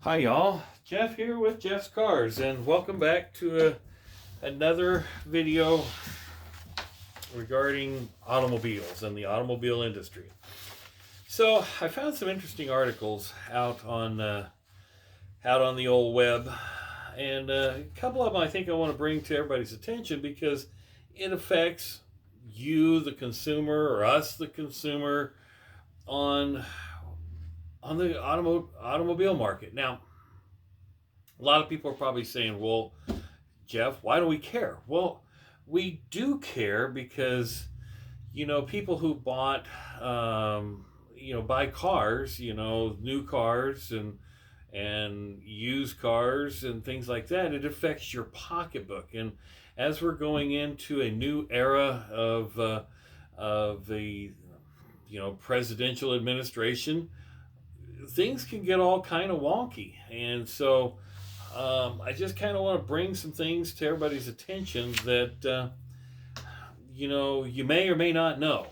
Hi y'all, Jeff here with Jeff's Cars, and welcome back to another video regarding automobiles and the automobile industry. So I found some interesting articles out on the old web, and a couple of them I think I want to bring to everybody's attention because it affects you, the consumer, or us, the consumer, on the automobile market. Now, a lot of people are probably saying, well, Jeff, why do we care? Well, we do care because, people who buy cars, new cars and used cars and things like that, it affects your pocketbook. And as we're going into a new era of the, presidential administration, things can get all kind of wonky. And so I just kind of want to bring some things to everybody's attention that, you may or may not know.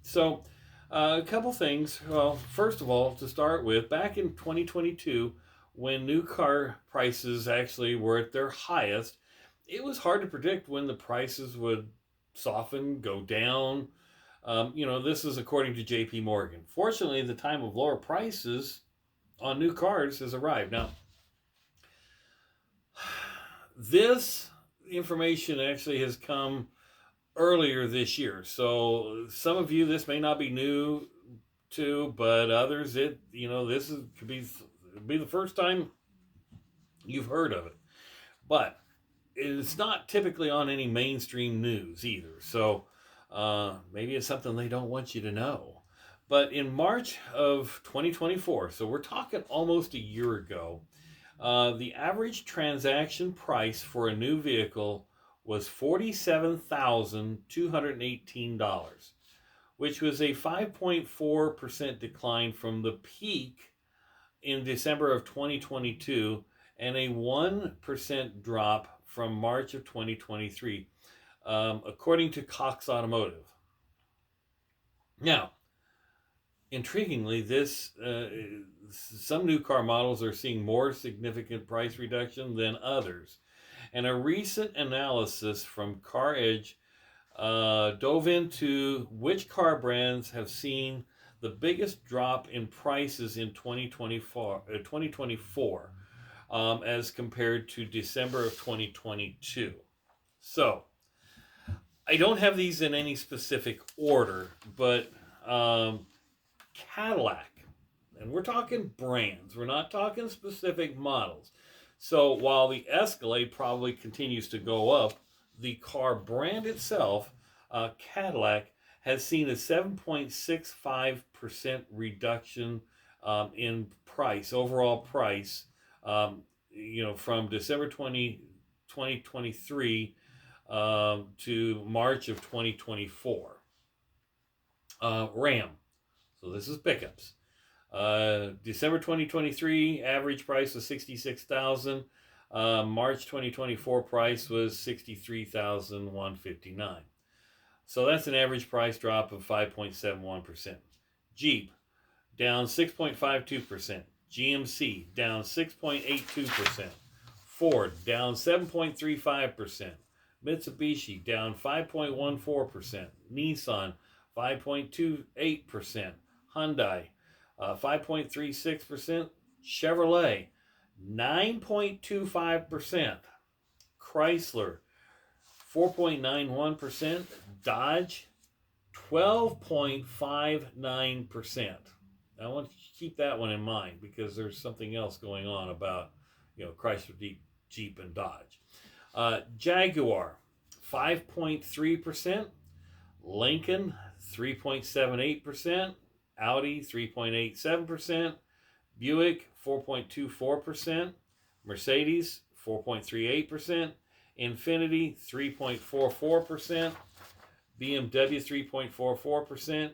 So, a couple things. Well, first of all, to start with, back in 2022, when new car prices actually were at their highest, it was hard to predict when the prices would soften, go down. This is according to JP Morgan. Fortunately, the time of lower prices on new cars has arrived. Now, this information actually has come earlier this year. So some of you, this may not be new to, but others, could be the first time you've heard of it. But it's not typically on any mainstream news either. So maybe it's something they don't want you to know. But in March of 2024, so we're talking almost a year ago, the average transaction price for a new vehicle was $47,218, which was a 5.4% decline from the peak in December of 2022 and a 1% drop from March of 2023, according to Cox Automotive. Now, intriguingly, some new car models are seeing more significant price reduction than others. And a recent analysis from CarEdge dove into which car brands have seen the biggest drop in prices in 2024 as compared to December of 2022. So, I don't have these in any specific order, but Cadillac, and we're talking brands, we're not talking specific models. So while the Escalade probably continues to go up, the car brand itself, Cadillac, has seen a 7.65% reduction in price, overall price, from December 2023 to March of 2024. Ram. So this is pickups. December 2023 average price was $66,000. March 2024 price was $63,159. So that's an average price drop of 5.71%. Jeep down 6.52%. GMC down 6.82%. Ford down 7.35%. Mitsubishi down 5.14%. Nissan 5.28%. Hyundai 5.36%. Chevrolet 9.25%. Chrysler 4.91%. Dodge 12.59%. I want you to keep that one in mind because there's something else going on about Chrysler, Jeep, and Dodge. Jaguar 5.3%. Lincoln 3.78%. Audi 3.87%, Buick 4.24%, Mercedes 4.38%, Infiniti 3.44%, BMW 3.44%,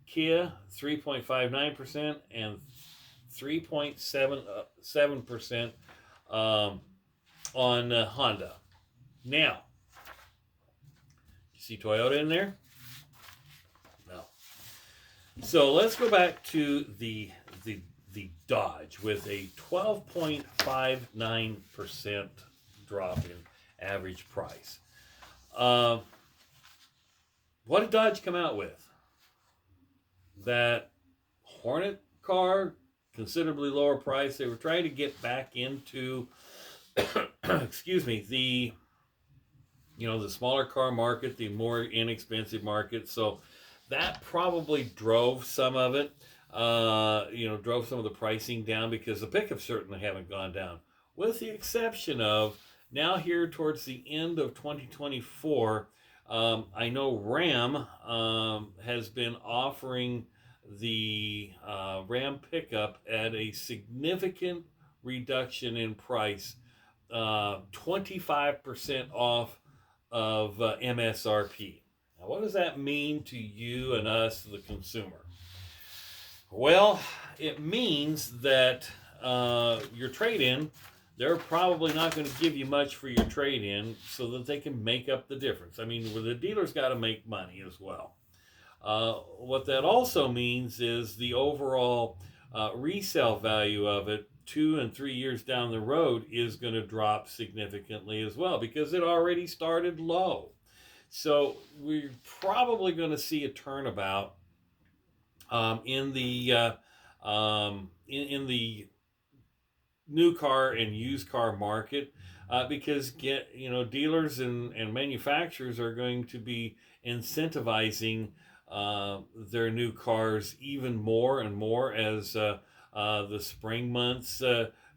Kia 3.59%, and 3.77% on Honda. Now, you see Toyota in there? No. So let's go back to the the Dodge with a 12.59% drop in average price. What did Dodge come out with? That Hornet car, considerably lower price. They were trying to get back into, excuse me, the smaller car market, the more inexpensive market. So that probably drove some of it. Drove some of the pricing down, because the pickups certainly haven't gone down, with the exception of now here towards the end of 2024. I know Ram has been offering the Ram pickup at a significant reduction in price, 25% off of MSRP. Now, what does that mean to you and us, the consumer? Well, it means that your trade-in, they're probably not going to give you much for your trade-in, so that they can make up the difference. I mean, the dealer's got to make money as well. What that also means is the overall resale value of it 2 and 3 years down the road is going to drop significantly as well, because it already started low. So we're probably going to see a turnabout in the new car and used car market, because dealers and manufacturers are going to be incentivizing their new cars even more and more as the spring months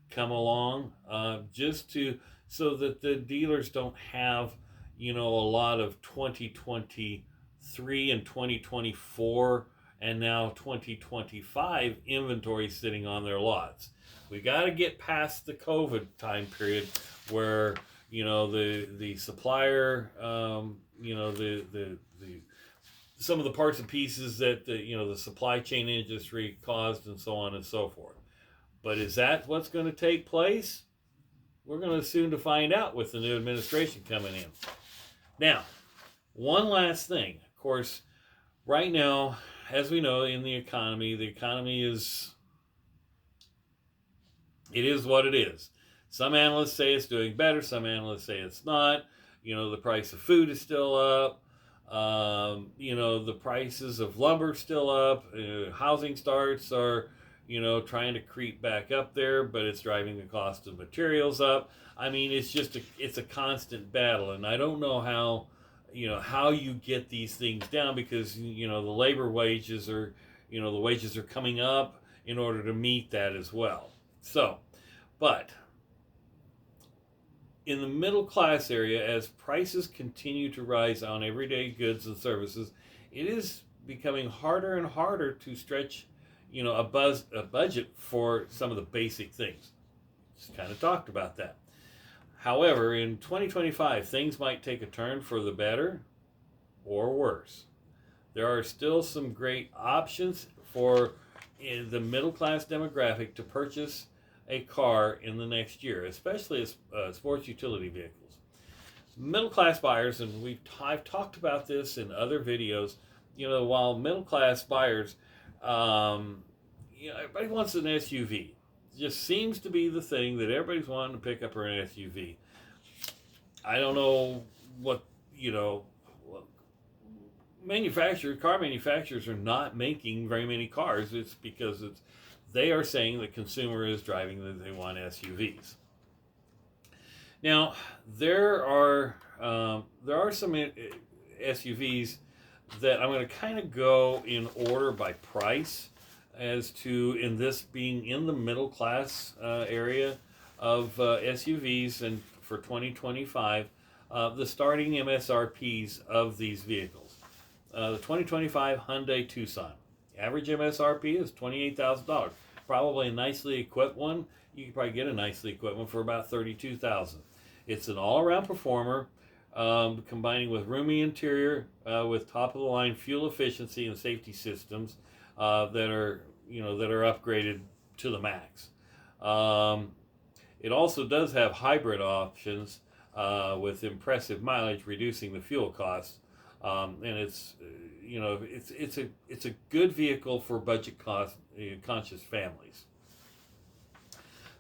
come along, so that the dealers don't have a lot of 2023 and 2024 and now 2025 inventory sitting on their lots. We got to get past the COVID time period where the supplier, the some of the parts and pieces that the supply chain industry caused, and so on and so forth. But is that what's going to take place? We're going to soon to find out with the new administration coming in. Now, one last thing. Of course, right now, as we know, in the economy is what it is. Some analysts say it's doing better. Some analysts say it's not. The price of food is still up. The prices of lumber still up. Housing starts are, trying to creep back up there, but it's driving the cost of materials up. I mean, it's a constant battle, and I don't know how you get these things down, because the labor wages are coming up in order to meet that as well. So, but in the middle class area, as prices continue to rise on everyday goods and services, it is becoming harder and harder to stretch a budget for some of the basic things. Just kind of talked about that. However, in 2025, things might take a turn for the better or worse. There are still some great options for the middle class demographic to purchase a car in the next year, especially as sports utility vehicles. Middle class buyers, and I've talked about this in other videos, while middle class buyers, everybody wants an SUV. It just seems to be the thing that everybody's wanting to pick up an SUV. I don't know what, car manufacturers are not making very many cars. It's because they are saying the consumer is driving that they want SUVs. Now, there are some SUVs that I'm going to kind of go in order by price, as to in this being in the middle class area of SUVs, and for 2025, the starting MSRPs of these vehicles. The 2025 Hyundai Tucson. Average MSRP is $28,000. Probably a nicely equipped one. You can probably get a nicely equipped one for about $32,000. It's an all-around performer, combining with roomy interior, with top-of-the-line fuel efficiency and safety systems that are upgraded to the max. It also does have hybrid options with impressive mileage, reducing the fuel costs. And it's a good vehicle for budget conscious families.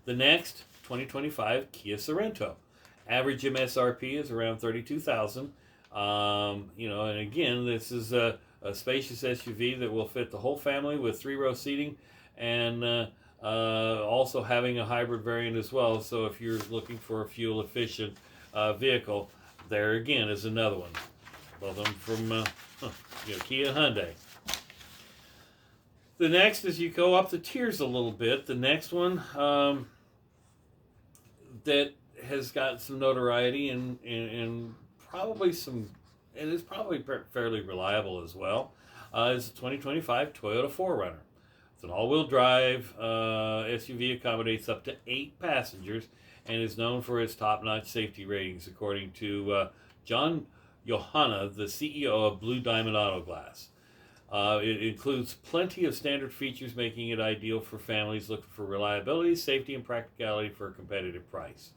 The next 2025 Kia Sorento. Average MSRP is around 32,000. And again, this is a spacious SUV that will fit the whole family with 3-row seating, and also having a hybrid variant as well. So if you're looking for a fuel efficient vehicle, there again is another one. Both of them from Kia and Hyundai. The next, as you go up the tiers a little bit, the next one that has got some notoriety and probably some, and is probably fairly reliable as well, is the 2025 Toyota 4Runner. It's an all-wheel drive SUV, accommodates up to 8 passengers, and is known for its top-notch safety ratings, according to John Johanna, the CEO of Blue Diamond Auto Glass. It includes plenty of standard features, making it ideal for families looking for reliability, safety, and practicality for a competitive price.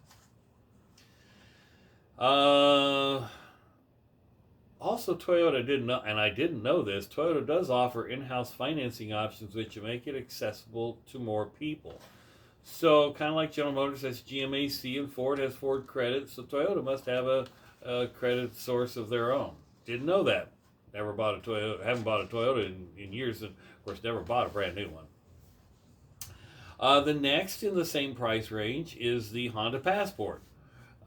Also, Toyota didn't know, and I didn't know this, Toyota does offer in-house financing options which make it accessible to more people. So, kind of like General Motors has GMAC and Ford has Ford Credit, so Toyota must have a credit source of their own. Didn't know that. Never bought a Toyota, haven't bought a Toyota in years, and of course never bought a brand new one. The next in the same price range is the Honda Passport.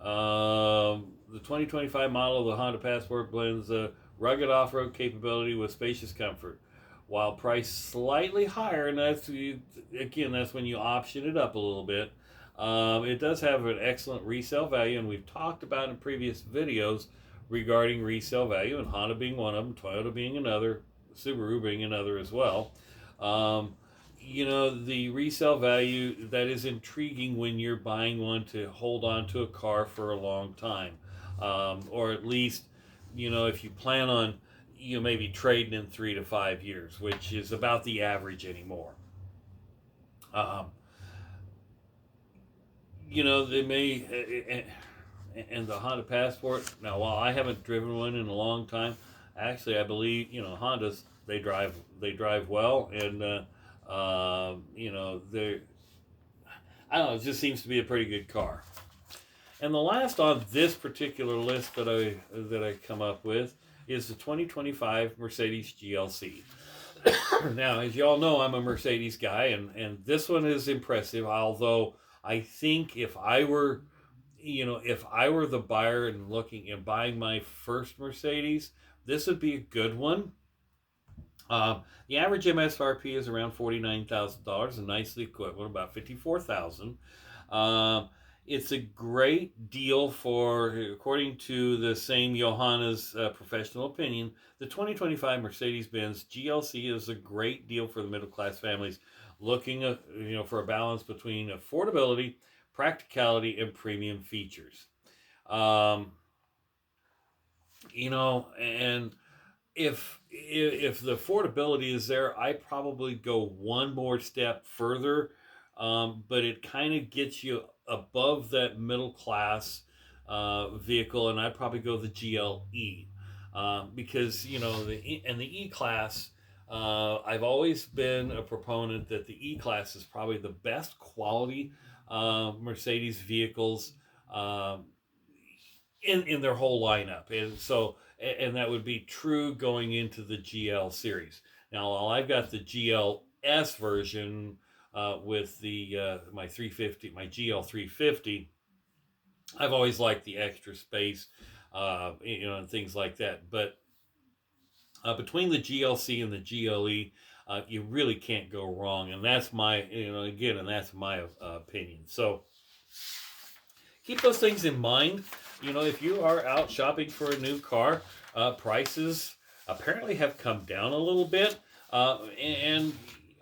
The 2025 model of the Honda Passport blends rugged off-road capability with spacious comfort. While priced slightly higher, and that's when you option it up a little bit, it does have an excellent resale value, and we've talked about in previous videos regarding resale value, and Honda being one of them, Toyota being another, Subaru being another as well. The resale value, that is intriguing when you're buying one to hold on to a car for a long time. Or at least, if you plan on, maybe trading in 3 to 5 years, which is about the average anymore. They may, and the Honda Passport, now while I haven't driven one in a long time, actually I believe, Hondas, they drive well, and they're, I don't know, it just seems to be a pretty good car. And the last on this particular list that I come up with is the 2025 Mercedes GLC. Now, as you all know, I'm a Mercedes guy, and this one is impressive, although I think if I were the buyer and looking and buying my first Mercedes, this would be a good one. The average MSRP is around $49,000, and nicely equivalent, about $54,000. It's a great deal according to the same Johanna's professional opinion, the 2025 Mercedes-Benz GLC is a great deal for the middle-class families looking for a balance between affordability, practicality, and premium features. And if the affordability is there, I probably go one more step further, but it kind of gets you above that middle class vehicle, and I'd probably go the GLE because the E-Class. I've always been a proponent that the E-Class is probably the best quality Mercedes vehicles in their whole lineup, and that would be true going into the GL series. Now, while I've got the GLS version with the my GL 350, I've always liked the extra space, and things like that. But between the GLC and the GLE, you really can't go wrong, and that's my opinion. So keep those things in mind. If you are out shopping for a new car, prices apparently have come down a little bit, and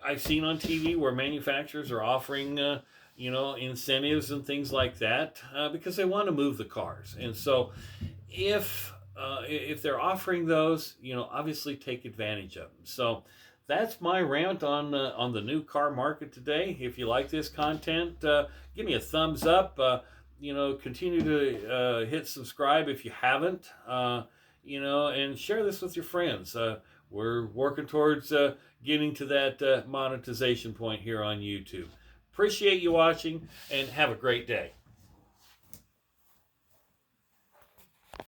I've seen on TV where manufacturers are offering incentives and things like that because they want to move the cars. And so if they're offering those, obviously take advantage of them. So that's my rant on the new car market today. If you like this content, give me a thumbs up. Continue to hit subscribe if you haven't, and share this with your friends. We're working towards getting to that monetization point here on YouTube. Appreciate you watching, and have a great day.